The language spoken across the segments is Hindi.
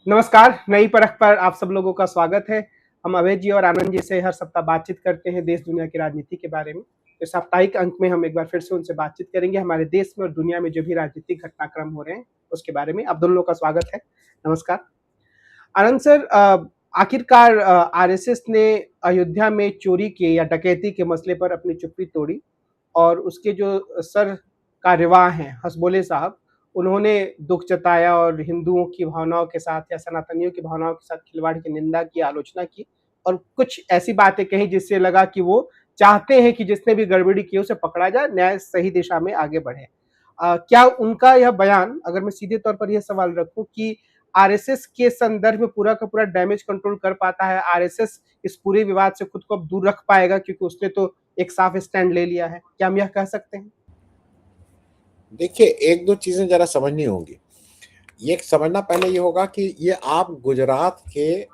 नमस्कार, नई परख पर आप सब लोगों का स्वागत है। हम अभय जी और आनंद जी से हर सप्ताह बातचीत करते हैं देश-दुनिया की राजनीति के बारे में। इस साप्ताहिक अंक में हम एक बार फिर से उनसे बातचीत करेंगे, हमारे देश में और दुनिया में जो भी राजनीतिक घटनाक्रम हो रहे हैं, उसके बारे में। आप दोनों लोग का स्वागत है। नमस्कार। आनंद सर, आखिरकार आरएसएस ने अयोध्या में चोरी के या डकैती के मसले पर अपनी चुप्पी तोड़ी और उसके जो सर कार्यवाह हैं हसबोले साहब, उन्होंने दुःख जताया और हिंदुओं की भावनाओं के साथ या सनातनियों की भावनाओं के साथ खिलवाड़ की निंदा की, आलोचना की और कुछ ऐसी बातें कही जिससे लगा कि वो चाहते हैं कि जिसने भी गड़बड़ी की उसे पकड़ा जाए, न्याय सही दिशा में आगे बढ़े। क्या उनका यह बयान, अगर मैं सीधे तौर पर यह सवाल रखूं कि आरएसएस के संदर्भ में पूरा का पूरा डैमेज कंट्रोल कर पाता है, आरएसएस इस पूरे विवाद से खुद को अब दूर रख पाएगा क्योंकि उसने तो एक साफ स्टैंड ले लिया है? क्या हम यह कह सकते हैं? देखिए, एक दो चीजें जरा समझनी होंगी। ये समझना पहले ये होगा कि ये आप गुजरात के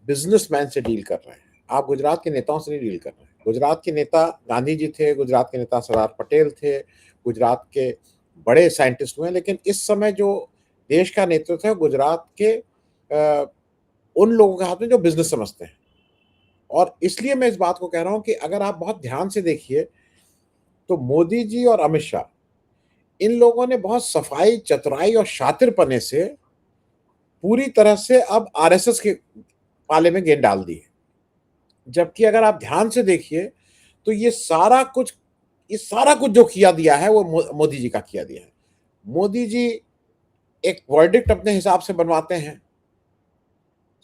बिजनेसमैन से डील कर रहे हैं, आप गुजरात के नेताओं से नहीं डील कर रहे हैं। गुजरात के नेता गांधी जी थे, गुजरात के नेता सरदार पटेल थे, गुजरात के बड़े साइंटिस्ट हुए, लेकिन इस समय जो देश का नेतृत्व है गुजरात के उन लोगों के हाथ में जो बिजनेस समझते हैं। और इसलिए मैं इस बात को कह रहा हूं कि अगर आप बहुत ध्यान से देखिए तो मोदी जी और अमित शाह, इन लोगों ने बहुत सफाई, चतुराई और शातिरपने से पूरी तरह से अब आरएसएस के पाले में गेंद डाल दी है। जबकि अगर आप ध्यान से देखिए तो ये सारा कुछ जो किया दिया है वो मोदी जी का किया दिया है। मोदी जी एक वर्डिक्ट अपने हिसाब से बनवाते हैं,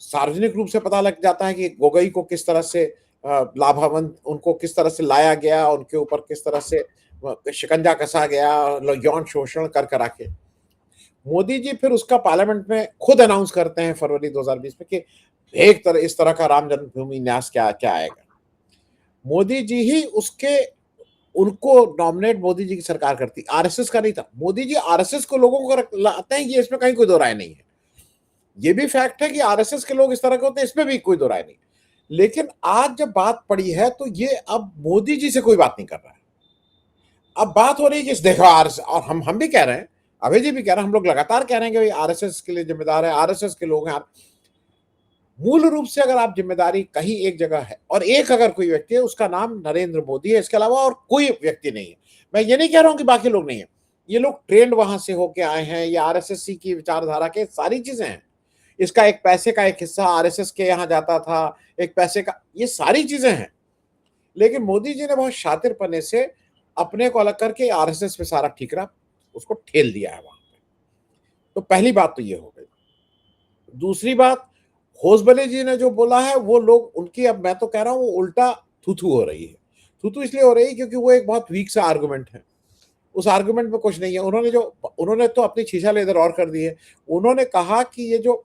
सार्वजनिक रूप से पता लग जाता है कि गोगोई को किस तरह से लाभावन, उनको किस तरह से लाया गया, उनके ऊपर किस तरह से शिकंजा कसा गया, यौन शोषण कर करा के। मोदी जी फिर उसका पार्लियामेंट में खुद अनाउंस करते हैं फरवरी 2020 में कि इस तरह का राम जन्मभूमि न्यास क्या क्या आएगा। मोदी जी ही उनको नॉमिनेट मोदी जी की सरकार करती, आरएसएस का नहीं था। मोदी जी आरएसएस को लोगों को लाते हैं, ये इसमें कहीं कोई दो राय नहीं है। ये भी फैक्ट है कि आरएसएस के लोग इस तरह के होते हैं, इसमें भी कोई दो राय नहीं। लेकिन आज जब बात पड़ी है तो ये अब मोदी जी से कोई बात नहीं कर रहा है। अब बात हो रही है कि देखो आरएसएस, और हम भी कह रहे हैं, अभय जी भी कह रहे हैं, हम लोग लगातार कह रहे हैं कि भाई आरएसएस के लिए जिम्मेदार है, आरएसएस के लोग हैं। मूल रूप से अगर आप जिम्मेदारी कहीं एक जगह है और एक अगर कोई व्यक्ति है, उसका नाम नरेंद्र मोदी है, इसके अलावा और कोई व्यक्ति नहीं है। मैं ये नहीं कह रहा हूं कि बाकी लोग नहीं है, ये लोग ट्रेंड वहां से होके आए हैं, ये आरएसएस की विचारधारा के सारी चीजें हैं। इसका एक पैसे का एक हिस्सा आरएसएस के यहां जाता था, एक पैसे का, ये सारी चीजें हैं। लेकिन मोदी जी ने बहुत शातिरपने से अपने को अलग करके आरएसएस पे सारा ठीकरा उसको ठेल दिया है वहां पे। तो पहली बात तो ये हो गई। दूसरी बात, होसबले जी ने जो बोला है वो लोग उनकी, अब मैं तो कह रहा हूं वो उल्टा थूथू हो रही है। थूथू इसलिए हो रही है क्योंकि वो एक बहुत वीक सा आर्गुमेंट है, उस आर्गुमेंट में कुछ नहीं है। उन्होंने तो अपनी शीशा लेदर और कर दी है। उन्होंने कहा कि ये जो,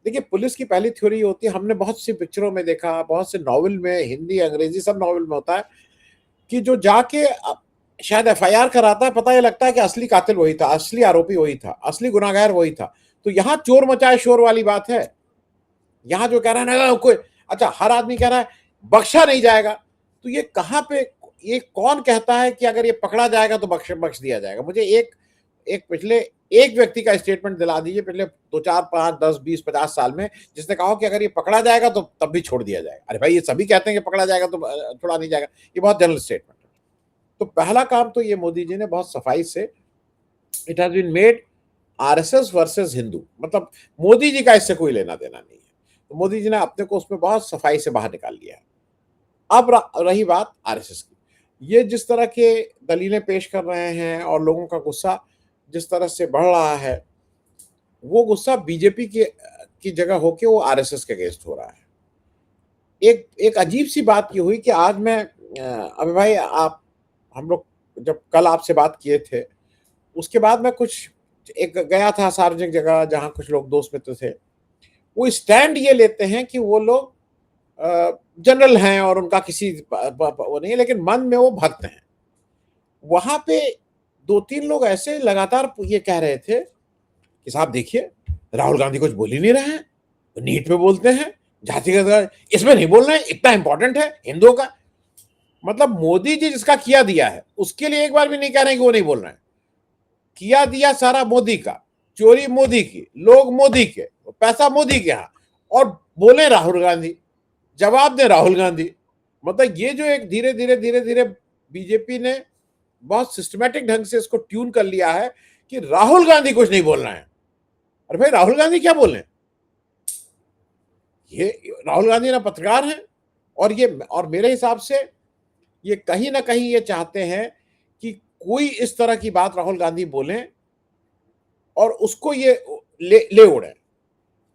देखिए पुलिस की पहली थ्योरी होती है, हमने बहुत सी पिक्चरों में देखा, बहुत से नॉवल में, हिंदी अंग्रेजी सब नॉवल में होता है कि जो जाके शायद एफआईआर कराता है, पता ये लगता है कि असली कातिल वही था, असली आरोपी वही था, असली गुनाहगार वही था। तो यहां चोर मचाए शोर वाली बात है। यहां जो कह रहा है ना कोई, अच्छा हर आदमी कह रहा है बख्शा नहीं जाएगा, तो ये कहां पे, ये कौन कहता है कि अगर ये पकड़ा जाएगा तो बख्श दिया जाएगा? मुझे एक पिछले एक व्यक्ति का स्टेटमेंट दिला दीजिए पिछले 2 4 5 10 20 50 साल में, जिसने कहा कि अगर ये पकड़ा जाएगा तो तब भी छोड़ दिया जाएगा। अरे भाई, ये सभी कहते हैं कि पकड़ा जाएगा तो छोड़ा नहीं जाएगा, ये बहुत जनरल स्टेटमेंट है। तो पहला काम तो ये मोदी जी ने बहुत सफाई से, it has been made RSS versus Hindu, मतलब मोदी जी का इससे कोई लेना देना नहीं है। तो मोदी जी ने अपने को उसमें बहुत सफाई से बाहर निकाल लिया है। अब रही बात आरएसएस की, ये जिस तरह के दलीलें पेश कर रहे हैं और लोगों का गुस्सा जिस तरह से बढ़ रहा है, वो गुस्सा बीजेपी की जगह होके वो आरएसएस के अगेंस्ट हो रहा है। एक एक अजीब सी बात ये हुई कि आज मैं, अबे भाई आप, हम लोग जब कल आपसे बात किए थे उसके बाद मैं कुछ एक गया था सार्वजनिक जगह जहां कुछ लोग दोस्त मित्र थे, वो स्टैंड ये लेते हैं कि वो लोग जनरल हैं और उनका किसी वो नहीं है, लेकिन मन में वो भक्त हैं। वहां पे 2 3 लोग ऐसे लगातार ये कह रहे थे कि साहब देखिए, राहुल गांधी कुछ बोल ही नहीं रहे हैं, नीट पे बोलते हैं, जातिगत इसमें नहीं बोल रहे हैं, इतना इंपॉर्टेंट है हिंदुओं का। मतलब मोदी जी जिसका किया दिया है उसके लिए एक बार भी नहीं कह रहे हैं कि वो नहीं बोल रहे हैं। किया दिया सारा मोदी का, चोरी मोदी की, लोग मोदी के, पैसा मोदी के यहाँ, और बोले राहुल गांधी, जवाब दे राहुल गांधी। मतलब ये जो एक धीरे धीरे धीरे धीरे बीजेपी ने बहुत सिस्टमैटिक ढंग से इसको ट्यून कर लिया है कि राहुल गांधी कुछ नहीं बोलना है। अरे भाई, राहुल गांधी क्या बोले? ये राहुल गांधी ना पत्रकार हैं, और मेरे हिसाब से ये कहीं ना कहीं ये चाहते हैं कि कोई इस तरह की बात राहुल गांधी बोले और उसको ये ले उड़े।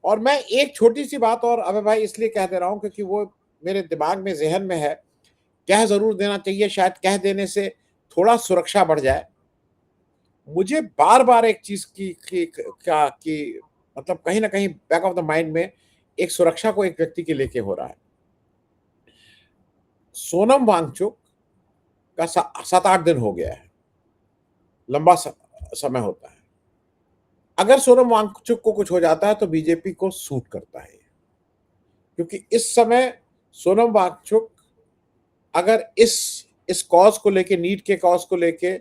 और मैं एक छोटी सी बात और अबे भाई इसलिए कह दे रहा हूं क्योंकि वो मेरे दिमाग में, जहन में है, कह जरूर देना चाहिए, शायद कह देने से थोड़ा सुरक्षा बढ़ जाए। मुझे बार बार एक चीज की मतलब कहीं ना कहीं बैक ऑफ द माइंड में एक सुरक्षा को एक व्यक्ति के लेके हो रहा है। सोनम वांगचुक का 7-8 दिन हो गया है, लंबा समय होता है। अगर सोनम वांगचुक को कुछ हो जाता है तो बीजेपी को सूट करता है, क्योंकि इस समय सोनम वांगचुक अगर इस कॉज को लेके, नीट के कॉज को लेके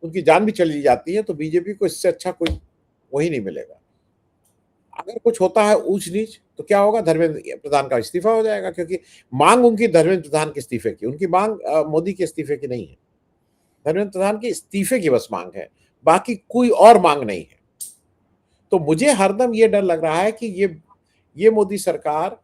उनकी जान भी चली जाती है तो बीजेपी को इससे अच्छा कोई वही नहीं मिलेगा। अगर कुछ होता है ऊंच नीच तो क्या होगा? धर्मेंद्र प्रधान का इस्तीफा हो जाएगा, क्योंकि मांग उनकी धर्मेंद्र प्रधान के इस्तीफे की, उनकी मांग मोदी के इस्तीफे की नहीं है। धर्मेंद्र प्रधान के इस्तीफे की बस मांग है, बाकी कोई और मांग नहीं है। तो मुझे हरदम ये डर लग रहा है कि ये मोदी सरकार,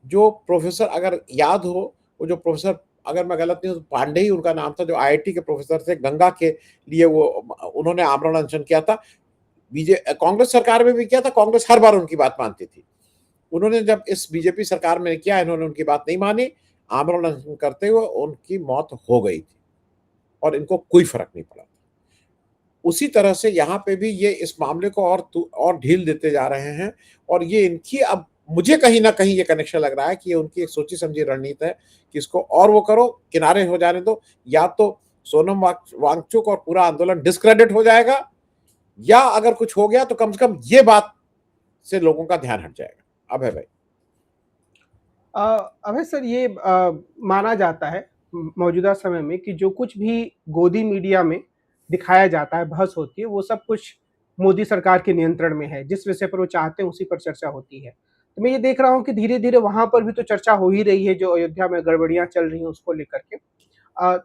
जो प्रोफेसर, अगर याद हो, वो जो प्रोफेसर, अगर मैं गलत नहीं हूं तो पांडे ही उनका नाम था, जो आईआईटी के प्रोफेसर थे, गंगा के लिए वो उन्होंने आमरण अनशन किया था। कांग्रेस सरकार में भी किया था, कांग्रेस हर बार उनकी बात मानती थी। उन्होंने जब इस बीजेपी सरकार में किया, इन्होंने उनकी बात नहीं मानी, आमरण अनशन करते हुए उनकी मौत हो गई थी और इनको कोई फर्क नहीं पड़ा। उसी तरह से यहाँ पे भी ये इस मामले को और ढील देते जा रहे हैं, और ये इनकी, अब मुझे कहीं ना कहीं ये कनेक्शन लग रहा है कि ये उनकी एक सोची समझी रणनीति है कि इसको और वो करो, किनारे हो जाने दो, या तो सोनम वांगचुक और पूरा आंदोलन डिस्क्रेडिट हो जाएगा, या अगर कुछ हो गया तो कम से कम ये बात से लोगों का ध्यान हट जाएगा। अभय भाई। अभय सर, ये माना जाता है मौजूदा समय में कि जो कुछ भी गोदी मीडिया में दिखाया जाता है, बहस होती है, वो सब कुछ मोदी सरकार के नियंत्रण में है। जिस विषय पर वो चाहते हैं उसी पर चर्चा होती है। तो मैं ये देख रहा हूँ कि धीरे-धीरे वहाँ पर भी तो चर्चा हो ही रही है, जो अयोध्या में गड़बड़ियाँ चल रही हैं उसको लेकर के।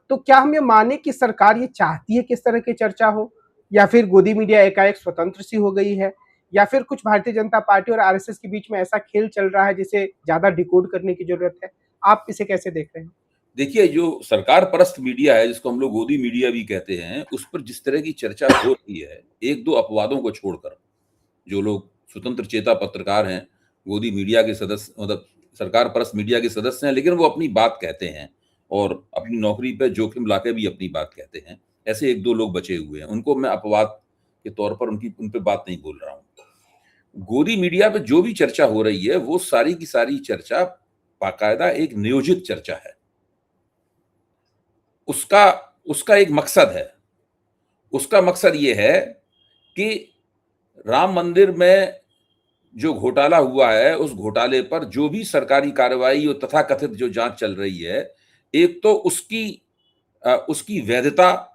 तो क्या हम ये माने कि सरकार ये चाहती है कि इस तरह की चर्चा हो, या फिर गोदी मीडिया एकाएक स्वतंत्र सी हो गई है, या फिर कुछ भारतीय जनता पार्टी और आरएसएस के बीच में ऐसा खेल चल रहा है जिसे ज्यादा डिकोड करने की जरूरत है? आप इसे कैसे देख रहे हैं? देखिए, जो सरकार परस्त मीडिया है, जिसको हम लोग गोदी मीडिया भी कहते हैं, उस पर जिस तरह की चर्चा हो रही है, एक दो अपवादों को छोड़कर, जो लोग स्वतंत्र चेता पत्रकार हैं, गोदी मीडिया के सदस्य, मतलब सरकार परस्त मीडिया के सदस्य हैं, लेकिन वो अपनी बात कहते हैं और अपनी नौकरी पे जोखिम लाके भी अपनी बात कहते हैं। ऐसे एक दो लोग बचे हुए हैं, उनको मैं अपवाद के तौर पर उन पे बात नहीं बोल रहा हूँ। गोदी मीडिया पे जो भी चर्चा हो रही है, वो सारी की सारी चर्चा बाकायदा एक नियोजित चर्चा है। उसका एक मकसद है। उसका मकसद ये है कि राम मंदिर में जो घोटाला हुआ है, उस घोटाले पर जो भी सरकारी कार्रवाई और तथाकथित जो जांच चल रही है, एक तो उसकी वैधता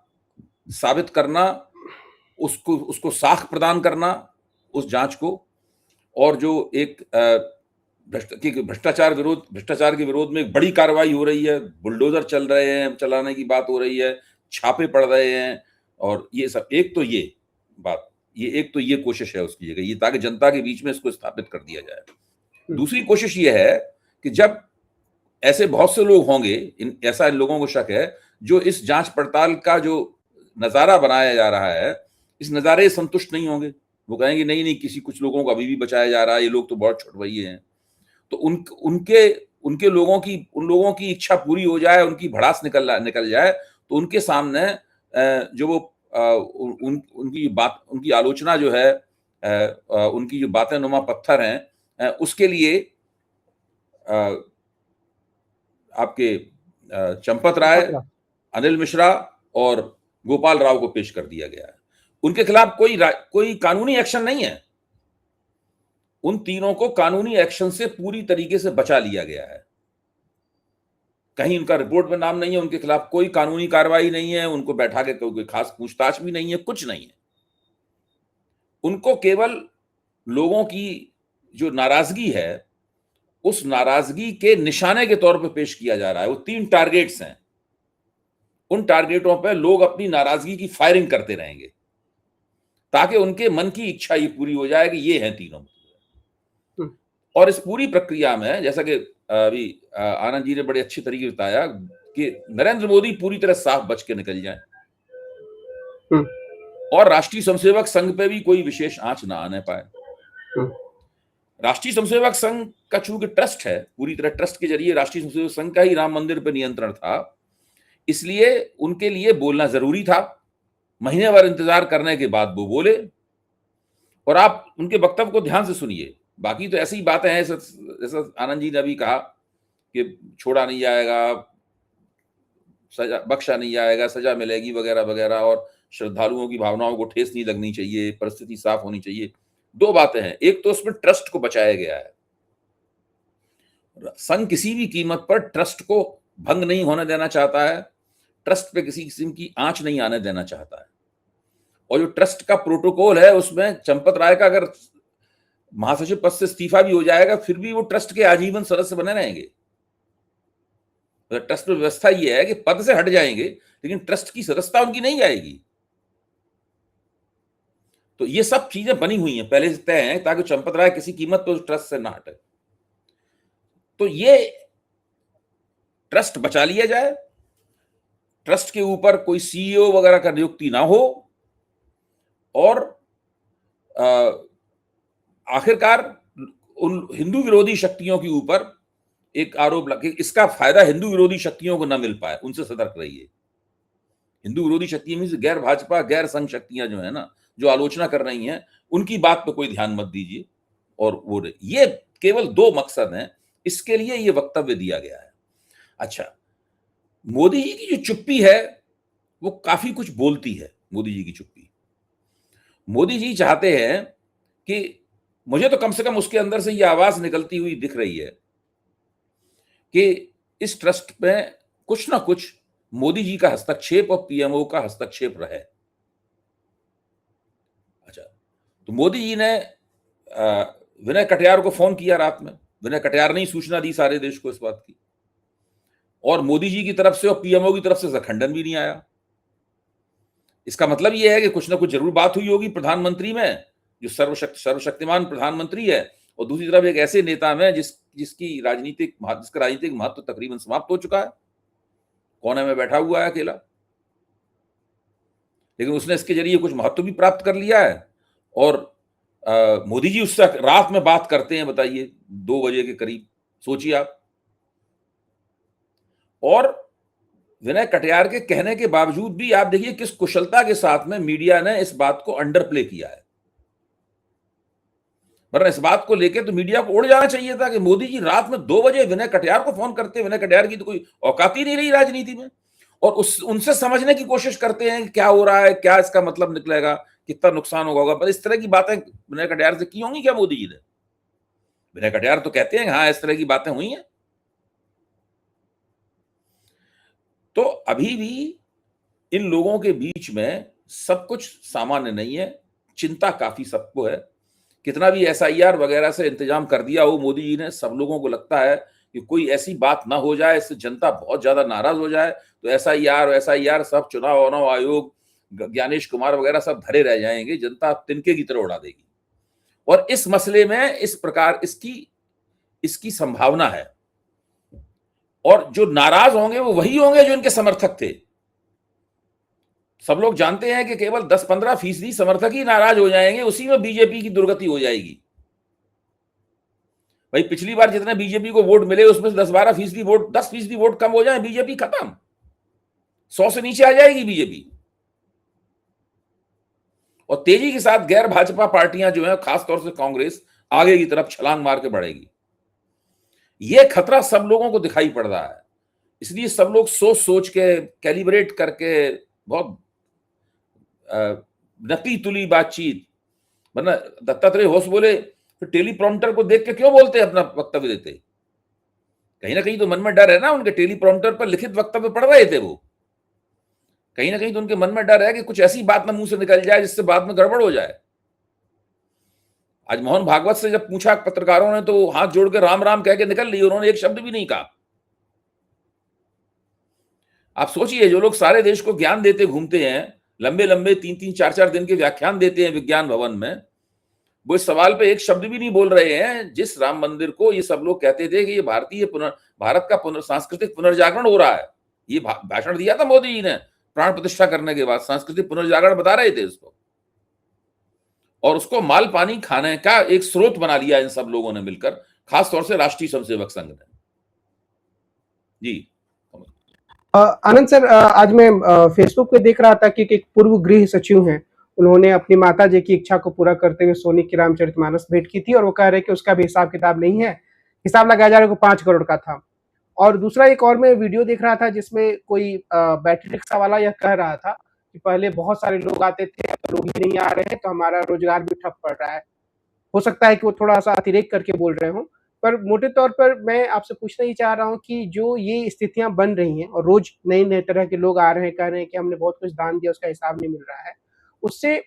साबित करना, उसको साख प्रदान करना उस जांच को, और जो एक भ्रष्टाचार के विरोध में एक बड़ी कार्रवाई हो रही है, बुलडोजर चल रहे हैं, चलाने की बात हो रही है, छापे पड़ रहे हैं, और ये सब, एक तो ये कोशिश है उसकी जगह, ये ताकि जनता के बीच में इसको स्थापित कर दिया जाए। दूसरी कोशिश ये है कि जब ऐसे बहुत से लोग होंगे, ऐसा इन लोगों को शक है, जो इस जांच पड़ताल का जो नजारा बनाया जा रहा है, इस नजारे से संतुष्ट नहीं होंगे। वो कहेंगे नहीं, कुछ लोगों को अभी भी बचाया जा रहा है, ये लोग तो बहुत छुटवैये हैं। तो उन लोगों की इच्छा पूरी हो जाए, उनकी भड़ास निकल जाए, तो उनके सामने जो वो उनकी आलोचना जो है, उनकी जो बातें नुमा पत्थर हैं, उसके लिए आपके चंपत राय, अनिल मिश्रा और गोपाल राव को पेश कर दिया गया है। उनके खिलाफ कोई कानूनी एक्शन नहीं है। उन तीनों को कानूनी एक्शन से पूरी तरीके से बचा लिया गया है। कहीं उनका रिपोर्ट में नाम नहीं है, उनके खिलाफ कोई कानूनी कार्रवाई नहीं है, उनको बैठा के कोई खास पूछताछ भी नहीं है, कुछ नहीं है। उनको केवल लोगों की जो नाराजगी है उस नाराजगी के निशाने के तौर पे पेश किया जा रहा है। वो 3 टारगेट्स हैं, उन टारगेटों पे लोग अपनी नाराजगी की फायरिंग करते रहेंगे ताकि उनके मन की इच्छा ये पूरी हो जाए कि ये हैं तीनों। और इस पूरी प्रक्रिया में जैसा कि अभी आनंद जी ने बड़े अच्छे तरीके बताया कि नरेंद्र मोदी पूरी तरह साफ बच के निकल जाए और राष्ट्रीय स्वयंसेवक संघ पे भी कोई विशेष आंच ना आने पाए। राष्ट्रीय स्वयंसेवक संघ का चूंकि ट्रस्ट है, पूरी तरह ट्रस्ट के जरिए राष्ट्रीय स्वयंसेवक संघ का ही राम मंदिर पर नियंत्रण था, इसलिए उनके लिए बोलना जरूरी था। महीने भर इंतजार करने के बाद वो बोले और आप उनके वक्तव्य को ध्यान से सुनिए। बाकी तो ऐसी बातें हैं जैसा आनंद जी ने अभी कहा कि छोड़ा नहीं जाएगा, सजा बख्शा नहीं जाएगा, सजा मिलेगी वगैरह वगैरह, और श्रद्धालुओं की भावनाओं को ठेस नहीं लगनी चाहिए, परिस्थिति साफ होनी चाहिए। 2 बातें हैं, एक तो उसमें ट्रस्ट को बचाया गया है। संघ किसी भी कीमत पर ट्रस्ट को भंग नहीं होने देना चाहता है, ट्रस्ट पे किसी किस्म की आंच नहीं आने देना चाहता है। और जो ट्रस्ट का प्रोटोकॉल है उसमें चंपत राय का अगर महासचिव पद से इस्तीफा भी हो जाएगा फिर भी वो ट्रस्ट के आजीवन सदस्य बने रहेंगे। ट्रस्ट में व्यवस्था ये है कि पद से हट जाएंगे लेकिन ट्रस्ट की सदस्यता उनकी नहीं जाएगी। तो ये सब चीजें बनी हुई हैं, पहले से तय हैं, ताकि चंपत राय किसी कीमत पर उस ट्रस्ट से ना हटे। तो ये ट्रस्ट बचा लिया जाए, ट्रस्ट के ऊपर कोई सीईओ वगैरह का नियुक्ति ना हो, और आखिरकार उन हिंदू विरोधी शक्तियों के ऊपर एक आरोप लगे, इसका फायदा हिंदू विरोधी शक्तियों को ना मिल पाए, उनसे सतर्क रहिए। हिंदू विरोधी शक्तियां मींस गैर भाजपा गैर संघ शक्तियां जो है ना, जो आलोचना कर रही हैं, उनकी बात पे कोई ध्यान मत दीजिए। और वो ये केवल 2 मकसद हैं, इसके लिए ये वक्तव्य दिया गया है। अच्छा, मोदी जी की जो चुप्पी है वो काफी कुछ बोलती है। मोदी जी की चुप्पी, मोदी जी चाहते हैं कि, मुझे तो कम से कम उसके अंदर से ये आवाज निकलती हुई दिख रही है कि इस ट्रस्ट में कुछ ना कुछ मोदी जी का हस्तक्षेप और पीएमओ का हस्तक्षेप रहे। अच्छा, तो मोदी जी ने विनय कटियार को फोन किया रात में, विनय कटियार ने ही सूचना दी सारे देश को इस बात की, और मोदी जी की तरफ से और पीएमओ की तरफ से खंडन भी नहीं आया। इसका मतलब यह है कि कुछ ना कुछ जरूर बात हुई होगी प्रधानमंत्री में, जो सर्वशक्तिमान प्रधानमंत्री है, और दूसरी तरफ एक ऐसे नेता में जिसका राजनीतिक महत्व तकरीबन समाप्त हो चुका है, कोने में बैठा हुआ है अकेला, लेकिन उसने इसके जरिए कुछ महत्व भी प्राप्त कर लिया है। और मोदी जी उससे रात में बात करते हैं, बताइए 2 बजे के करीब, सोचिए आप। और विनय कटियार के कहने के बावजूद भी आप देखिए किस कुशलता के साथ में मीडिया ने इस बात को अंडर प्ले किया है। वरना इस बात को लेकर तो मीडिया को उड़ जाना चाहिए था कि मोदी जी रात में 2 बजे विनय कटियार को फोन करते, विनय कटियार की तो कोई औकात ही नहीं रही राजनीति में, और उनसे समझने की कोशिश करते हैं कि क्या हो रहा है, क्या इसका मतलब निकलेगा, कितना नुकसान होगा। पर इस तरह की बातें विनय कटियार से की होंगी क्या मोदी जी ने? विनय कटियार तो कहते हैं हाँ इस तरह की बातें हुई हैं। तो अभी भी इन लोगों के बीच में सब कुछ सामान्य नहीं है, चिंता काफी सबको है। कितना भी एसआईआर वगैरह से इंतजाम कर दिया हो मोदी जी ने, सब लोगों को लगता है कि कोई ऐसी बात ना हो जाए इससे जनता बहुत ज्यादा नाराज हो जाए, तो एसआईआर सब चुनाव आयोग ज्ञानेश कुमार वगैरह सब धरे रह जाएंगे, जनता तिनके की तरह उड़ा देगी। और इस मसले में इस प्रकार इसकी संभावना है, और जो नाराज होंगे वो वही होंगे जो इनके समर्थक थे। सब लोग जानते हैं कि केवल 10-15% समर्थक ही नाराज हो जाएंगे, उसी में बीजेपी की दुर्गति हो जाएगी। भाई पिछली बार जितने बीजेपी को वोट मिले उसमें से 10-12% वोट, 10% वोट कम हो जाए, बीजेपी खत्म, 100 से नीचे आ जाएगी बीजेपी। और तेजी के साथ गैर भाजपा पार्टियां जो है, खासतौर से कांग्रेस, आगे की तरफ छलांग मार के बढ़ेगी। यह खतरा सब लोगों को दिखाई पड़ रहा है, इसलिए सब लोग सोच सोच के, कैलिब्रेट करके, बहुत नकली तुली बातचीत, वरना दत्तात्रेय होश बोले फिर टेलीप्रॉम्प्टर को देख के क्यों बोलते अपना वक्तव्य देते? कहीं ना कहीं तो मन में डर है ना, उनके टेलीप्रॉम्प्टर पर लिखित वक्तव्य पढ़ रहे थे वो, कहीं ना कहीं तो उनके मन में डर है कि कुछ ऐसी बात ना मुंह से निकल जाए जिससे बाद में गड़बड़ हो जाए। आज मोहन भागवत से जब पूछा पत्रकारों ने, तो हाथ जोड़ के राम राम कह के निकल ली, उन्होंने एक शब्द भी नहीं कहा। आप सोचिए, जो लोग सारे देश को ज्ञान देते घूमते हैं, लंबे लंबे 3-3, 4-4 दिन के व्याख्यान देते हैं विज्ञान भवन में, वो इस सवाल पे एक शब्द भी नहीं बोल रहे हैं। जिस राम मंदिर को ये सब लोग कहते थे कि ये भारत का सांस्कृतिक पुनर्जागरण हो रहा है, ये भाषण दिया था मोदी जी ने प्राण प्रतिष्ठा करने के बाद, सांस्कृतिक पुनर्जागरण बता रहे थे इसको, और उसको माल पानी खाने का एक स्रोत बना लिया इन सब लोगों ने मिलकर, खासतौर से राष्ट्रीय स्वयंसेवक संघ ने। जी आनंद सर, आज मैं फेसबुक पे देख रहा था कि एक पूर्व गृह सचिव हैं, उन्होंने अपनी माता जी की इच्छा को पूरा करते हुए सोनी की रामचरितमानस भेंट की थी, और वो कह रहे कि उसका भी हिसाब किताब नहीं है, हिसाब लगाया जा रहा है वो 5 करोड़ का था। और दूसरा एक और मैं वीडियो देख रहा था जिसमें कोई बैटरी रिक्शा वाला यह कह रहा था कि पहले बहुत सारे लोग आते थे, अब लोग ही नहीं आ रहे हैं, तो हमारा रोजगार भी ठप पड़ रहा है। हो सकता है कि वो थोड़ा-सा अतिरेक करके बोल रहे हों, पर मोटे तौर पर मैं आपसे पूछना ये चाह रहा हूँ कि जो ये स्थितियाँ बन रही हैं और रोज़ नए-नए तरह के लोग आ रहे हैं, कह रहे हैं कि हमने बहुत कुछ दान दिया, उसका हिसाब नहीं मिल रहा है। उससे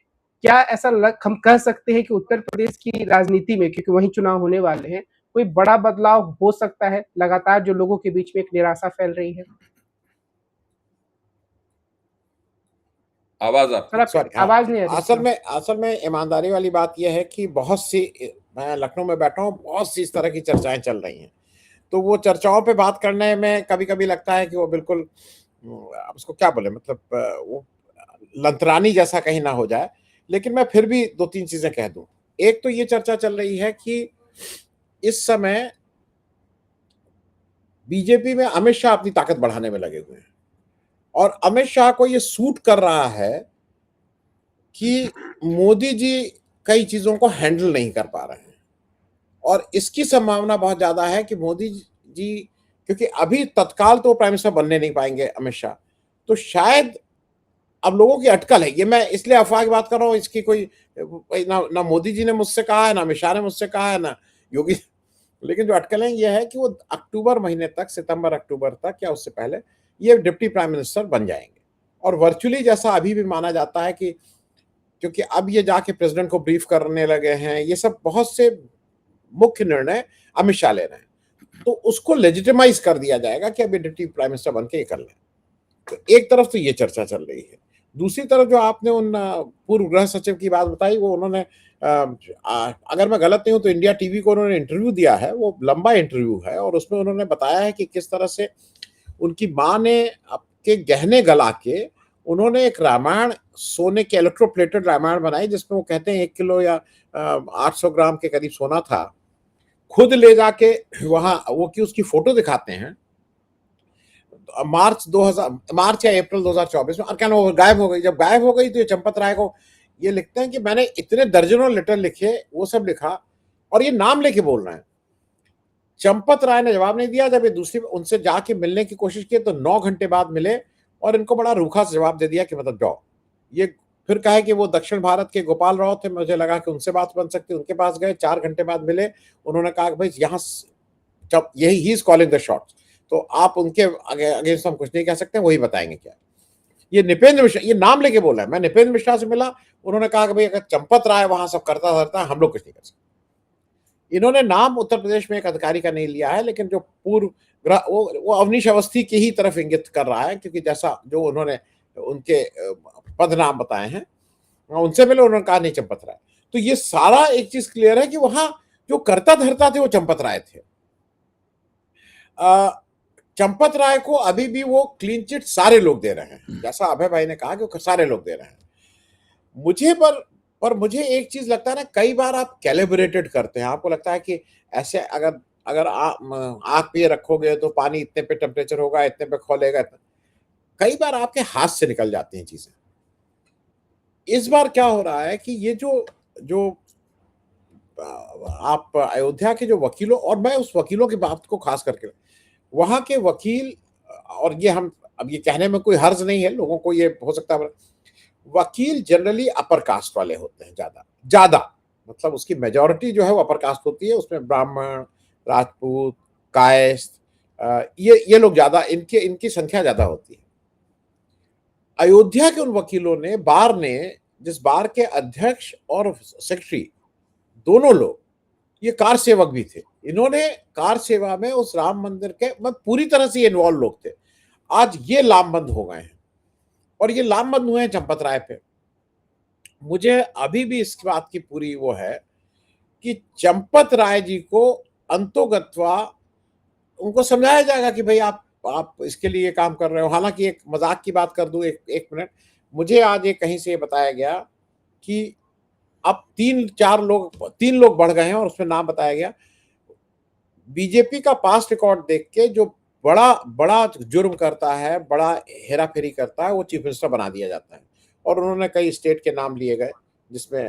क्या ऐसा लग हम कह सकते हैं कि उत्तर प्रदेश की राजनीति में, क्योंकि वहीं चुनाव होने वाले हैं, कोई बड़ा बदलाव हो सकता है, लगातार जो लोगों के बीच में एक निराशा फैल रही है? आवाज आप सर, आपकी सॉरी, हाँ। आवाज़ नहीं आ रही। असल में ईमानदारी वाली बात यह है कि बहुत सी, मैं लखनऊ में बैठा हूँ, बहुत सी इस तरह की चर्चाएं चल रही हैं। तो वो चर्चाओं पे बात करने में कभी-कभी लगता है कि वो बिल्कुल अब उसको क्या बोले, मतलब वो लंतरानी जैसा कहीं ना हो जाए। लेकिन मैं फिर भी 2-3 चीजें कह दूं। एक तो ये चर्चा चल रही है कि इस समय बीजेपी में अमित शाह अपनी ताकत बढ़ाने में लगे हुए हैं, और अमित शाह को ये सूट कर रहा है कि मोदी जी कई चीजों को हैंडल नहीं कर पा रहे हैं, और इसकी संभावना बहुत ज्यादा है कि मोदी जी, क्योंकि अभी तत्काल तो प्राइम मिनिस्टर बनने नहीं पाएंगे अमित शाह, तो शायद अब लोगों की अटकल है। ये मैं इसलिए अफवाह की बात कर रहा हूँ, इसकी कोई ना मोदी जी ने मुझसे कहा है, ना अमित शाह ने मुझसे कहा है, ना योगी, लेकिन जो अटकल है ये है कि वो अक्टूबर महीने तक, सितंबर अक्टूबर तक या उससे पहले ये डिप्टी प्राइम मिनिस्टर बन जाएंगे। और वर्चुअली जैसा अभी भी माना जाता है कि क्योंकि अब ये जाके प्रेसिडेंट को ब्रीफ करने लगे हैं, ये सब बहुत से मुख्य निर्णय अमित शाह ले रहे हैं, तो उसको लेजिटिमाइज कर दिया जाएगा कि अभी डिप्टी प्राइम मिनिस्टर बन के ये कर लें। तो एक तरफ तो ये चर्चा चल रही है। दूसरी तरफ जो आपने उन पूर्व गृह सचिव की बात बताई, वो उन्होंने अगर मैं गलत नहीं हूं तो इंडिया टीवी को उन्होंने इंटरव्यू दिया है, वो लंबा इंटरव्यू है, और उसमें उन्होंने बताया है कि किस तरह से उनकी माँ ने आपके गहने गला के उन्होंने एक रामायण, सोने के इलेक्ट्रोप्लेटेड रामायण बनाई, जिसमें वो कहते हैं 1 किलो या 800 ग्राम के करीब सोना था, खुद ले जाके वहां वो की उसकी फोटो दिखाते हैं मार्च या अप्रैल 2024 में, और क्या वो गायब हो गई। जब गायब हो गई तो ये चंपत राय को ये लिखते हैं कि मैंने इतने दर्जनों लेटर लिखे, वो सब लिखा, और ये नाम लेके बोल रहे हैं। चंपत राय ने जवाब नहीं दिया। जब ये दूसरी उनसे जाके मिलने की कोशिश की तो 9 घंटे बाद मिले, और इनको बड़ा रूखा से जवाब दे दिया कि मतलब जाओ। ये फिर कहे कि वो दक्षिण भारत के गोपाल राव थे, मुझे लगा कि उनसे बात बन सकती, उनके पास गए, 4 घंटे बाद मिले, उन्होंने कहा कि भाई यहाँ यही he is calling the shots, तो आप उनके अगेंस्ट हम कुछ नहीं कह सकते, वही बताएंगे क्या। ये निपेंद्र मिश्रा, ये नाम लेके बोला है, मैं निपेंद्र मिश्रा से मिला, उन्होंने कहा कि भाई अगर चंपत राय वहां सब करता हम लोग कुछ नहीं कर सकते। इन्होंने नाम उत्तर प्रदेश में एक अधिकारी का नहीं लिया है, लेकिन जो पूर्व वो अवनीश अवस्थी की ही तरफ इंगित कर रहा है, क्योंकि जैसा जो उन्होंने उनके पद नाम बताए हैं, उनसे मिले, उन्होंने कहा नहीं चंपत राय। तो ये सारा एक चीज क्लियर है कि वहां जो करता धरता थे वो चंपत राय थे। चंपत राय को अभी भी वो क्लीन चिट सारे लोग दे रहे हैं, जैसा अभय भाई ने कहा कि वो सारे लोग दे रहे हैं। मुझे पर मुझे एक चीज लगता है ना, कई बार आप कैलिब्रेटेड करते हैं, आपको लगता है कि ऐसे अगर आप आग पे रखोगे तो पानी इतने पे टेम्परेचर होगा, इतने पे खोलेगा, कई बार आपके हाथ से निकल जाती हैं चीजें। इस बार क्या हो रहा है कि ये जो आप अयोध्या के जो वकीलों, और मैं उस वकीलों की बात को खास करके, वहां के वकील, और ये हम अब ये कहने में कोई हर्ज नहीं है, लोगों को ये हो सकता है, वकील जनरली अपर कास्ट वाले होते हैं, ज्यादा मतलब उसकी मेजॉरिटी जो है वो अपर कास्ट होती है, उसमें ब्राह्मण, राजपूत, कायस्थ, ये लोग ज्यादा, इनकी संख्या ज्यादा होती है। अयोध्या के उन वकीलों ने, जिस बार के अध्यक्ष और सेक्रेटरी दोनों लोग ये कार सेवक भी थे। इन्होंने कार सेवा में उस राम मंदिर के पूरी तरह से इन्वॉल्व लोग थे। आज ये लामबंद हो गए हैं और ये लामबंद हुए हैं चंपत राय पे। मुझे अभी भी इस बात की पूरी वो है कि चंपत राय जी को अंतोगत्वा उनको समझाया जाएगा कि भाई आप इसके लिए काम कर रहे हो। हालांकि एक मजाक की बात कर दूं, एक मिनट, मुझे आज एक कहीं से बताया गया कि अब तीन लोग बढ़ गए हैं और उसमें नाम बताया गया। बीजेपी का पास्ट रिकॉर्ड देख के जो बड़ा बड़ा जुर्म करता है, बड़ा हेरा फेरी करता है, वो चीफ मिनिस्टर बना दिया जाता है। और उन्होंने कई स्टेट के नाम लिए गए, जिसमें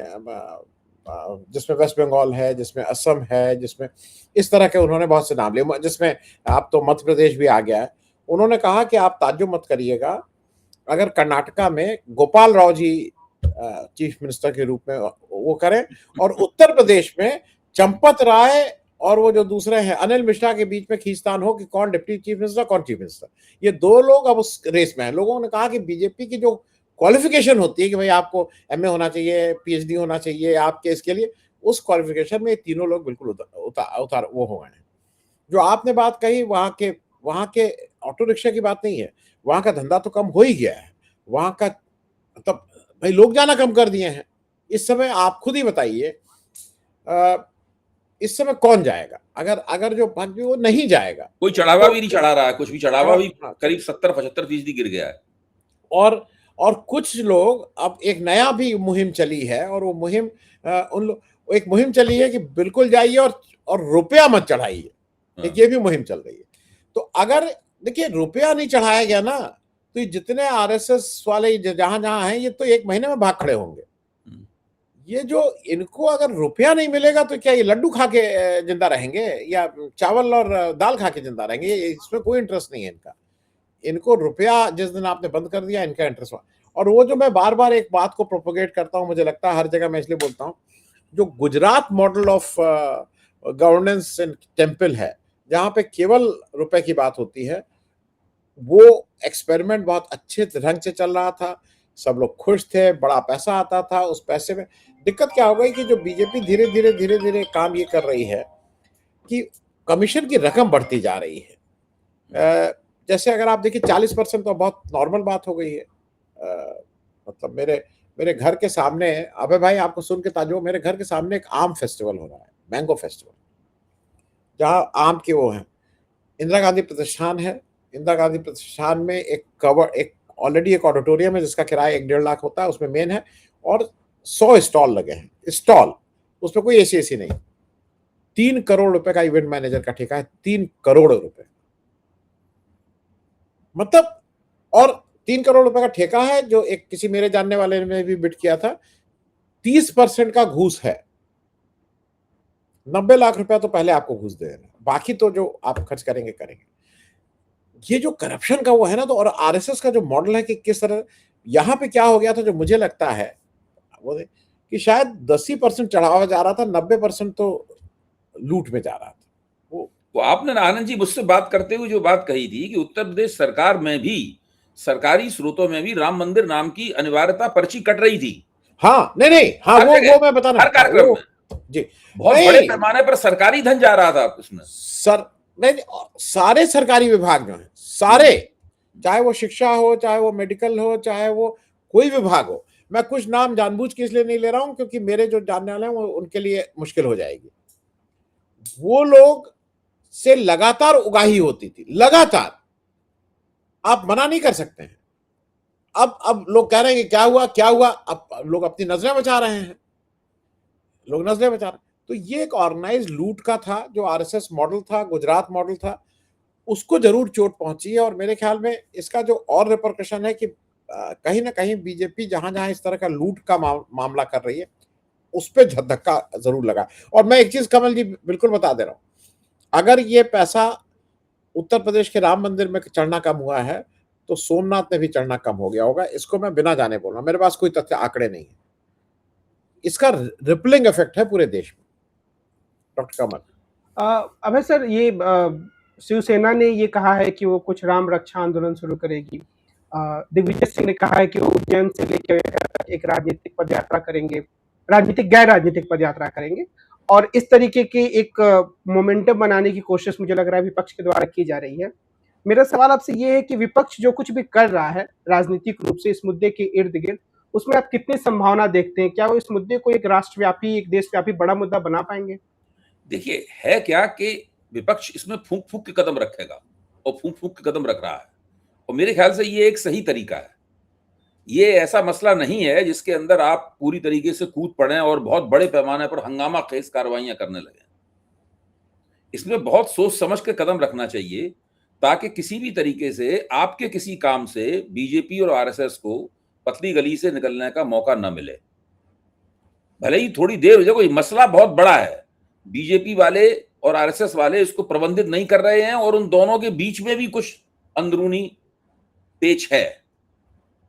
वेस्ट बंगाल है, जिसमें असम है, जिसमें इस तरह के उन्होंने बहुत से नाम लिए, जिसमें अब तो मध्य प्रदेश भी आ गया है। उन्होंने कहा कि आप ताज्जुब मत करिएगा अगर कर्नाटका में गोपाल राव जी चीफ मिनिस्टर के रूप में वो करें और उत्तर प्रदेश में चंपत राय और वो जो दूसरे हैं अनिल मिश्रा के बीच में खींचतान हो कि कौन डिप्टी चीफ मिनिस्टर कौन चीफ मिनिस्टर। ये दो लोग अब उस रेस में हैं। लोगों ने कहा कि बीजेपी की जो क्वालिफिकेशन होती है कि भाई आपको एमए होना चाहिए, पीएचडी होना चाहिए आपके इसके लिए, उस क्वालिफिकेशन में तीनों लोग बिल्कुल उतार वो हो गए हैं। जो आपने बात कही वहां के ऑटो रिक्शा की बात नहीं है, वहां का धंधा तो कम हो ही गया है। वहां का तब भाई लोग जाना कम कर दिए हैं। इस समय आप खुद ही बताइए, इस समय कौन जाएगा? अगर जो वो नहीं जाएगा, कोई चढ़ावा भी नहीं चढ़ा रहा है, कुछ भी चढ़ावा भी करीब 70-75% गिर गया है। और कुछ लोग, अब एक नया भी मुहिम चली है और वो मुहिम एक मुहिम चली है कि बिल्कुल जाइए और रुपया मत चढ़ाइए। ये भी मुहिम चल रही है। तो अगर देखिए रुपया नहीं चढ़ाया गया ना, तो जितने आरएसएस वाले जहां जहां हैं ये तो 1 महीने में भाग खड़े होंगे। ये जो इनको अगर रुपया नहीं मिलेगा तो क्या ये लड्डू खा के जिंदा रहेंगे या चावल और दाल खा के जिंदा रहेंगे? इसमें कोई इंटरेस्ट नहीं है इनका। इनको रुपया जिस दिन आपने बंद कर दिया, इनका इंटरेस्ट हुआ। और वो जो मैं बार बार एक बात को प्रोपोगेट करता हूं, मुझे लगता है हर जगह मैं इसलिए बोलता हूं, जो Gujarat model of governance and temple है, जहां पे केवल रुपए की बात होती है, वो एक्सपेरिमेंट बहुत अच्छे ढंग से चल रहा था। सब लोग खुश थे, बड़ा पैसा आता था। उस पैसे में दिक्कत क्या हो गई कि जो बीजेपी धीरे धीरे काम ये कर रही है कि कमीशन की रकम बढ़ती जा रही है। जैसे अगर आप देखिए 40% तो बहुत नॉर्मल बात हो गई है। मतलब मेरे घर के सामने, अबे भाई आपको सुन के ताज्जुब, मेरे घर के सामने एक आम फेस्टिवल हो रहा है, मैंगो फेस्टिवल, जहां आम के वो हैं। इंदिरा गांधी प्रतिष्ठान है। इंदिरा गांधी प्रतिष्ठान में एक ऑलरेडी एक ऑडिटोरियम है जिसका किराया 1-1.5 लाख होता है, उसमें मेन है और 100 स्टॉल लगे हैं। स्टॉल, उसमें कोई एसी नहीं। 3 करोड़ रुपए का इवेंट मैनेजर का ठेका है, 3 करोड़ रुपए मतलब। और 3 करोड़ रुपए का ठेका है जो एक किसी मेरे जानने वाले ने भी बिड किया था। 30% का घूस है। 90 लाख रुपया तो पहले आपको घूस दे देना, बाकी तो जो आप खर्च करेंगे। ये जो करप्शन का वो है ना, तो और आरएसएस का जो मॉडल है कि किस तरह यहां पे क्या हो गया था, जो मुझे लगता है वो कि शायद 10% चढ़ावा जा रहा था, 90% तो लूट में जा रहा था। वो आपने आनंद जी मुझसे बात करते हुए जो बात कही थी कि उत्तर प्रदेश सरकार में भी, सरकारी स्रोतों में भी राम मंदिर नाम की अनिवार्यता पर्ची कट रही थी। हाँ, नहीं, हाँ, वो मैं बता रहा हूं, हर कार्यक्रम में जी बहुत बड़े पैमाने पर सरकारी धन जा रहा था उसमें। नहीं, सारे सरकारी विभाग जो हैं, सारे, चाहे वो शिक्षा हो, चाहे वो मेडिकल हो, चाहे वो कोई विभाग हो। मैं कुछ नाम जानबूझ के इसलिए नहीं ले रहा हूं क्योंकि मेरे जो जानने वाले हैं वो उनके लिए मुश्किल हो जाएगी। वो लोग से लगातार उगाही होती थी, लगातार। आप मना नहीं कर सकते हैं। अब लोग कह रहे हैं कि क्या हुआ। अब लोग अपनी नजरें बचा रहे हैं, तो ये एक ऑर्गेनाइज लूट का था जो आरएसएस मॉडल था, गुजरात मॉडल था, उसको जरूर चोट पहुंची है। और मेरे ख्याल में इसका जो और रिपरकशन है कि कहीं ना कहीं बीजेपी जहां जहां इस तरह का लूट का मामला कर रही है, उस पर धक्का जरूर लगा। और मैं एक चीज कमल जी बिल्कुल बता दे रहा हूं, अगर ये पैसा उत्तर प्रदेश के राम मंदिर में चढ़ना कम हुआ है तो सोमनाथ में भी चढ़ना कम हो गया होगा। इसको मैं बिना जाने बोल रहा हूं, मेरे पास कोई तथ्य आंकड़े नहीं है। इसका रिपलिंग इफेक्ट है पूरे देश में। डॉक्टर कमल। अभय सर, ये शिवसेना ने ये कहा है कि वो कुछ राम रक्षा आंदोलन शुरू करेगी। दिग्विजय सिंह ने कहा है कि वो उज्जैन से लेकर एक राजनीतिक पदयात्रा करेंगे, गैर राजनीतिक पदयात्रा करेंगे। और इस तरीके के एक मोमेंटम बनाने की कोशिश मुझे लग रहा है विपक्ष के द्वारा की जा रही है। मेरा सवाल आपसे ये है कि विपक्ष जो कुछ भी कर रहा है राजनीतिक रूप से इस मुद्दे के इर्द-गिर्द, उसमें आप कितनी संभावना देखते हैं? क्या वो इस मुद्दे को एक राष्ट्रव्यापी, एक देशव्यापी बड़ा मुद्दा बना पाएँगे? देखिए, है क्या कि विपक्ष इसमें फूँक-फूँक के कदम रखेगा और फूँक-फूँक के कदम रख रहा है और मेरे ख्याल से ये एक सही तरीका है। ये ऐसा मसला नहीं है जिसके अंदर आप पूरी तरीके से कूद पड़ें और बहुत बड़े पैमाने पर हंगामा-खेज़ कार्रवाइयाँ करने लगें। इसमें बहुत सोच समझ के कदम रखना चाहिए, ताकि किसी भी तरीके से आपके किसी काम से बीजेपी और आरएसएस को पतली गली से निकलने का मौका ना मिले। भले ही थोड़ी देर हो जाए, कोई मसला बहुत बड़ा है, बीजेपी वाले और आरएसएस वाले इसको प्रबंधित नहीं कर रहे हैं और उन दोनों के बीच में भी कुछ अंदरूनी पेच है।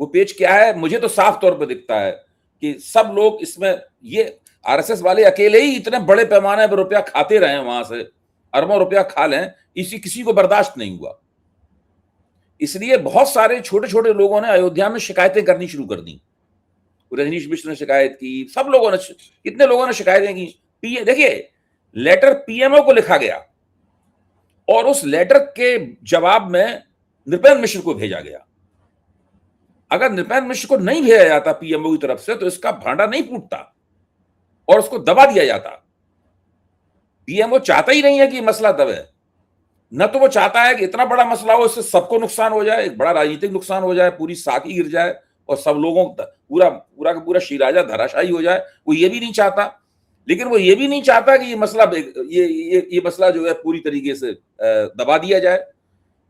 वो पेच क्या है? मुझे तो साफ तौर पे दिखता है कि सब लोग इसमें, ये आरएसएस वाले अकेले ही इतने बड़े पैमाने पर रुपया खाते रहे हैं, वहां से अरबों रुपया खा लें, इसी किसी को बर्दाश्त नहीं हुआ। इसलिए बहुत सारे छोटे-छोटे लोगों ने अयोध्या में शिकायतें करनी शुरू कर दी। रजनीश मिश्र ने शिकायत की, सब लोगों ने, कितने लोगों ने शिकायतें की। देखिए, लेटर पीएमओ को लिखा गया और उस लेटर के जवाब में नृपेंद्र मिश्र को भेजा गया। अगर नृपेंद्र मिश्र को नहीं भेजा जाता पीएमओ की तरफ से, तो इसका भांडा नहीं फूटता और उसको दबा दिया जाता। पीएमओ चाहता ही नहीं है कि मसला दबे, न तो वो चाहता है कि इतना बड़ा मसला हो, इससे सबको नुकसान हो जाए, एक बड़ा राजनीतिक नुकसान हो जाए, पूरी साकी गिर जाए और सब लोगों पूरा पूरा का पूरा शिराजा धराशायी हो जाए। वो ये भी नहीं चाहता, लेकिन वो ये भी नहीं चाहता कि ये मसला, ये मसला जो है पूरी तरीके से दबा दिया जाए।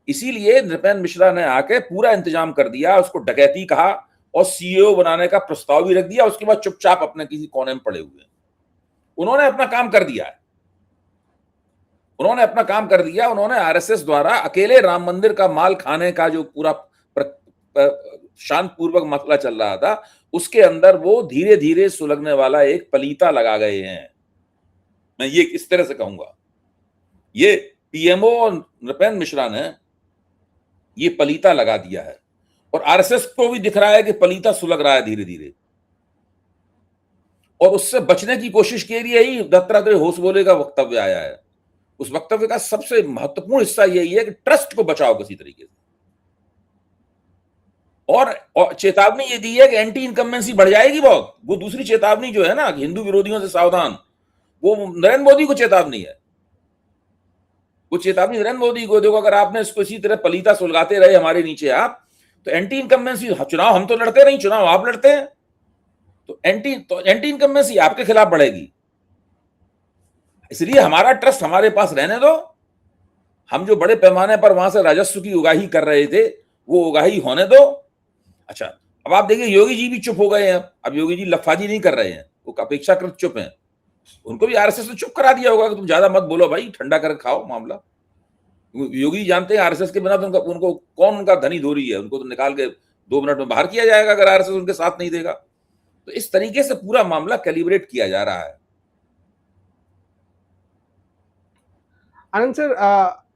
इसीलिए नृपेंद्र मिश्रा ने आके पूरा इंतजाम कर दिया, उसको डकैती कहा और सीईओ बनाने का प्रस्ताव भी रख दिया। उसके बाद चुपचाप अपने किसी कोने में पड़े हुए। उन्होंने अपना काम कर दिया है, उन्होंने अपना काम कर दिया। उन्होंने आरएसएस द्वारा अकेले राम मंदिर का माल खाने का जो पूरा शांतपूर्वक मसला चल रहा था, उसके अंदर वो धीरे धीरे सुलगने वाला एक पलीता लगा गए हैं। मैं ये इस तरह से कहूंगा, ये पीएमओ और नृपेंद्र मिश्रा ने ये पलीता लगा दिया है और आरएसएस को भी दिख रहा है कि पलीता सुलग रहा है धीरे धीरे, और उससे बचने की कोशिश के लिए ही दत्तात्रेय होसबोले का वक्तव्य आया है। उस वक्तव्य का सबसे महत्वपूर्ण हिस्सा यही है कि ट्रस्ट को बचाओ किसी तरीके से, और चेतावनी ये दी है कि एंटी इनकम्बेंसी बढ़ जाएगी बहुत। वो दूसरी चेतावनी जो है ना, हिंदू विरोधियों से सावधान, वो नरेंद्र मोदी को चेतावनी है। वो चेतावनी नरेंद्र मोदी को, देखो अगर आपने इसको इसी तरह पलीता सुलगाते रहे हमारे नीचे आप, तो एंटी इनकम्बेंसी, चुनाव हम तो लड़ते नहीं, चुनाव आप लड़ते हैं, तो एंटी इनकम्बेंसी आपके खिलाफ बढ़ेगी। इसलिए हमारा ट्रस्ट हमारे पास रहने दो। हम जो बड़े पैमाने पर वहां से राजस्व की उगाही कर रहे थे, वो उगाही होने दो। अच्छा, अब आप देखिए योगी जी भी चुप हो गए हैं। अब योगी जी लफाजी नहीं कर रहे हैं, वो अपेक्षाकृत चुप हैं। उनको भी आरएसएस ने चुप करा दिया होगा कि तुम ज्यादा मत बोलो भाई, ठंडा कर खाओ मामला। योगी जानते हैं आरएसएस के बिना तो उनको कौन उनका धनी धोरी है, उनको तो निकाल के 2 मिनट में बाहर किया जाएगा अगर आरएसएस उनके साथ नहीं देगा। तो इस तरीके से पूरा मामला कैलिब्रेट किया जा रहा है। आनंद सर,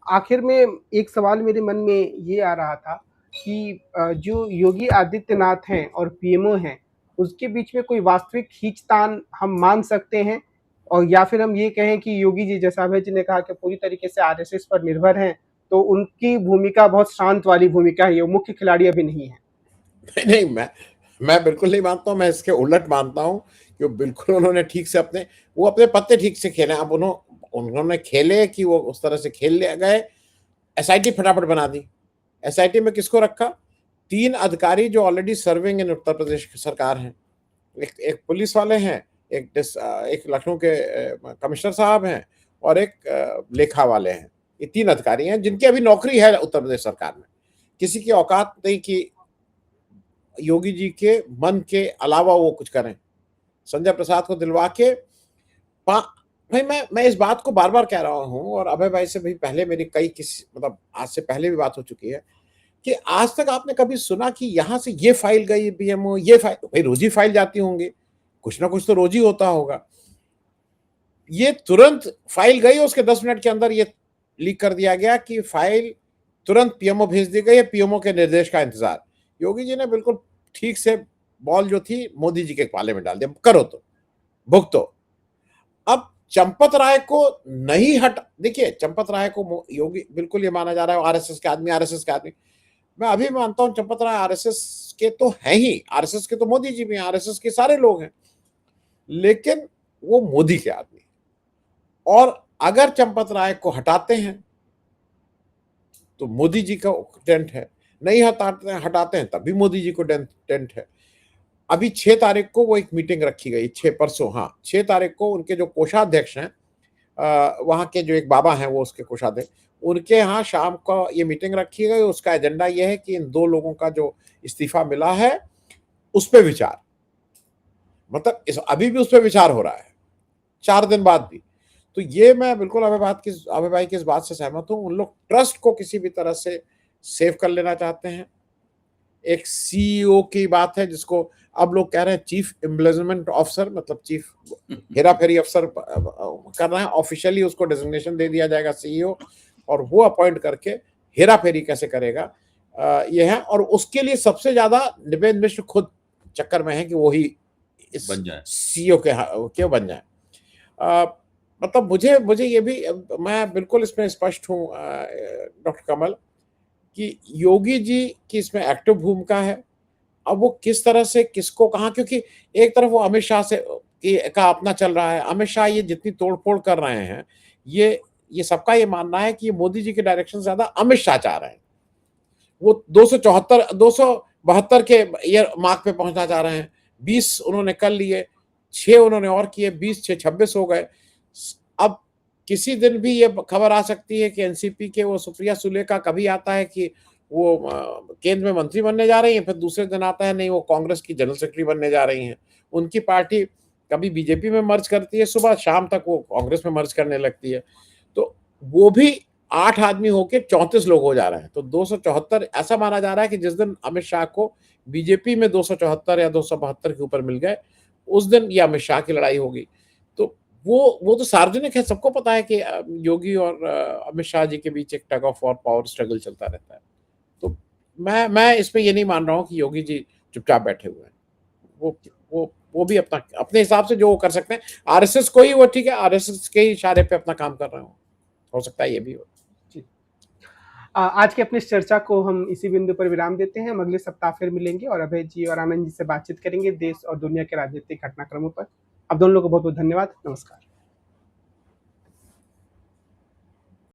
आखिर में एक सवाल मेरे मन में ये आ रहा था कि जो योगी आदित्यनाथ हैं और पीएमओ हैं, उसके बीच में कोई वास्तविक खींचतान हम मान सकते हैं, और या फिर हम ये कहें कि योगी जी, जैसा अभय जी ने कहा, कि पूरी तरीके से आरएसएस पर निर्भर हैं, तो उनकी भूमिका बहुत शांत वाली भूमिका है, ये मुख्य खिलाड़ी अभी नहीं है। नहीं, मैं बिल्कुल नहीं मानता हूँ। मैं इसके उलट मानता हूँ कि बिल्कुल उन्होंने ठीक से अपने पत्ते ठीक से खेले। अब उन्होंने खेले कि वो उस तरह से खेल ले गए। एसआईटी फटाफट बना दी। एसआईटी में किसको रखा? 3 अधिकारी जो already serving in Uttar Pradesh की सरकार हैं। एक पुलिस वाले हैं, एक लखनऊ के कमिश्नर साहब हैं और एक लेखा वाले हैं। ये 3 अधिकारी हैं जिनकी अभी नौकरी है उत्तर प्रदेश सरकार में। किसी की औकात नहीं कि योगी जी के मन के अलावा वो कुछ करें। संजय प्रसाद को दिलवा के भाई, मैं इस बात को बार बार कह रहा हूं, और अभय भाई से भी पहले मेरी मतलब आज से पहले भी बात हो चुकी है कि आज तक आपने कभी सुना कि यहां से ये फाइल गई पीएमओ, ये फाइल, भाई रोज ही फाइल जाती होंगी, कुछ ना कुछ तो रोज ही होता होगा। ये तुरंत फाइल गई, उसके 10 मिनट के अंदर ये लीक कर दिया गया कि फाइल तुरंत पीएमओ भेज दी गई है, पीएमओ के निर्देश का इंतजार। योगी जी ने बिल्कुल ठीक से बॉल जो थी मोदी जी के पाले में डाल दिया, करो तो भुगतो। अब चंपत राय को नहीं देखिए, चंपत राय को योगी बिल्कुल ये माना जा रहा है आरएसएस के आदमी। मैं अभी मानता हूं चंपत राय आरएसएस के तो हैं ही, आरएसएस के तो मोदी जी भी हैं, आरएसएस के सारे लोग हैं, लेकिन वो मोदी के आदमी। और अगर चंपत राय को हटाते हैं तो मोदी जी का टेंट है, नहीं हटाते हैं तब भी मोदी जी को टेंट है। अभी 6 तारीख को वो एक मीटिंग रखी गई, 6 तारीख को उनके जो कोषाध्यक्ष हैं, वहां के जो एक बाबा हैं वो उसके कोषाध्यक्ष, उनके यहाँ शाम को ये मीटिंग रखी गई। उसका एजेंडा ये है कि इन 2 लोगों का जो इस्तीफा मिला है उस पर विचार, मतलब अभी भी उस पर विचार हो रहा है 4 दिन बाद भी। तो ये मैं बिल्कुल अभय भाई की इस बात से सहमत हूं। उन लोग ट्रस्ट को किसी भी तरह से सेव कर लेना चाहते हैं। एक सीईओ की बात है जिसको अब लोग कह रहे हैं चीफ एम्बेजमेंट ऑफिसर, मतलब चीफ हेरा फेरी अफसर कर रहे हैं। ऑफिशियली उसको डेजिग्नेशन दे दिया जाएगा सीईओ, और वो अपॉइंट करके हेरा फेरी कैसे करेगा ये है। और उसके लिए सबसे ज्यादा निवेद मिश्र खुद चक्कर में है कि वो ही इस सीईओ के बन जाए। मतलब मुझे ये भी, मैं बिल्कुल इसमें स्पष्ट हूं डॉक्टर कमल कि योगी जी की इसमें एक्टिव भूमिका है। अब वो किस तरह से किसको कहां, क्योंकि एक तरफ वो अमित शाह से का अपना चल रहा है, अमित शाह ये जितनी तोड़फोड़ कर रहे हैं, ये सबका ये मानना है कि मोदी जी के डायरेक्शन से ज्यादा अमित शाह चाह रहे हैं। वो 272 के ये मार्क पे पहुंचना चाह रहे हैं। 20 उन्होंने कर लिए, 6 उन्होंने और किए, 20 6 26 हो गए। अब किसी दिन भी ये खबर आ सकती है कि एनसीपी के वो सुप्रिया सुले का कभी आता है कि वो केंद्र में मंत्री बनने जा रही हैं, फिर दूसरे दिन आता है नहीं वो कांग्रेस की जनरल सेक्रेटरी बनने जा रही हैं। उनकी पार्टी कभी बीजेपी में मर्ज करती है, सुबह शाम तक वो कांग्रेस में मर्ज करने लगती है। तो वो भी 8 आदमी होके 34 लोग हो जा रहे हैं। तो 274 ऐसा माना जा रहा है कि जिस दिन अमित शाह को बीजेपी में 274 या 272 के ऊपर मिल गए, उस दिन ये अमित शाह की लड़ाई होगी। तो वो तो सार्वजनिक है, सबको पता है कि योगी और अमित शाह जी के बीच एक tug of war power struggle चलता रहता है। तो मैं इसमें ये नहीं मान रहा हूँ कि योगी जी चुपचाप बैठे हुए हैं। वो भी अपने हिसाब से जो वो कर सकते हैं। आरएसएस को ही वो ठीक है, आरएसएस के ही इशारे पे अपना काम कर रहे हो सकता है ये भी हो। आज की अपनी इस चर्चा को हम इसी बिंदु पर विराम देते हैं। हम अगले सप्ताह फिर मिलेंगे और अभय जी और आनंद जी से बातचीत करेंगे देश और दुनिया के राजनीतिक घटनाक्रमों पर। अब दोनों लोगों को बहुत बहुत धन्यवाद। नमस्कार।